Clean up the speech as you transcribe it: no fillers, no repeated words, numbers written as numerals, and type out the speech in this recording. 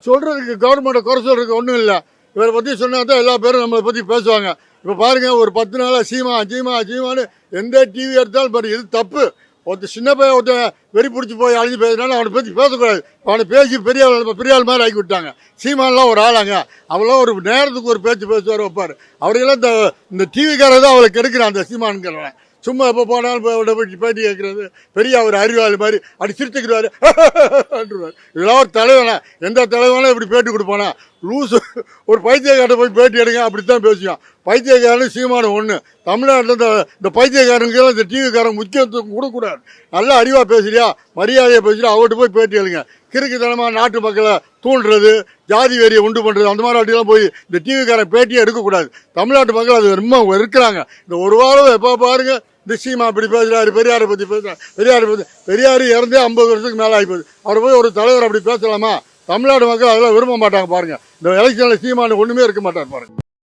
சொல்றதுக்கு கவர்மெண்ட்டை குறை சொல்றதுக்கு ஒன்றும் இல்லை. இவரை பற்றி சொன்னா தான் எல்லா பேரும் நம்மளை பற்றி பேசுவாங்க. இப்போ பாருங்க, ஒரு 10 நாளாக சீமான்னு எந்த டிவி எடுத்தாலும் பாருங்க, இது தப்பு. ஒருத்தர் சின்ன பையன் ஒருத்தன் வெறி பிடிச்சி போய் அழிஞ்சு பேசினாலும் அவனை பற்றி பேசக்கூடாது. அவனை பேசி பெரிய ஆள் மாதிரி ஆக்கி விட்டாங்க. சீமானெலாம் ஒரு ஆளாங்க, அவளாம் ஒரு நேரத்துக்கு ஒரு பேச்சு பேசுவார் வைப்பார். அவரையெல்லாம் இந்த டிவிக்காரர் தான் அவளை கெடுக்கிறான். அந்த சீமானுங்கிறவன் சும்மா எப்போ போனாலும் பேட்டி கேட்கறது, பெரிய ஒரு அறிவாளி மாதிரி அப்படி சிரிச்சுக்கிறாரு. இதெல்லாம் ஒரு தலைவனா? எந்த தலைவனா இப்படி பேட்டி கொடுப்பானா? லூசு. ஒரு பைத்தியக்காரத்தை போய் பேட்டி எடுங்க, அப்படித்தான் பேசுவான். பைத்தியக்காரன் சீமான ஒன்று. தமிழ்நாட்டில் இந்த பைத்தியக்காரனுக்கு இந்த டிவிக்காரன் முக்கியத்துவம் கொடுக்கூடாது. நல்லா அறிவாக பேசுறியா, மரியாதையை பேசுறியா, அவர்கிட்ட போய் பேட்டி எடுங்க. கிறுக்குத்தனமாக நாட்டு மக்களை தூண்டுறது, ஜாதி வெறியை உண்டு பண்ணுறது, அந்த மாதிரி அப்படிலாம் போய் இந்த டிவிக்காரன் பேட்டியே எடுக்கக்கூடாது. தமிழ்நாட்டு மக்கள் அது ரொம்ப இருக்கிறாங்க. இந்த ஒரு வாரம் எப்போ பாருங்க இந்த சீமா அப்படி பேசுறாரு, பெரியாரை பற்றி பேசுறாரு. பெரியார் இறந்தே 50 வருஷத்துக்கு மேலே ஆகிப்போகுது. அவர் போய் ஒரு தலைவர் அப்படி பேசலாமா? தமிழ்நாடு மக்கள் அதெல்லாம் விரும்ப மாட்டாங்க. பாருங்க, இந்த எலெக்ஷன்ல சீமானு ஒண்ணுமே இருக்க மாட்டார் பாருங்க.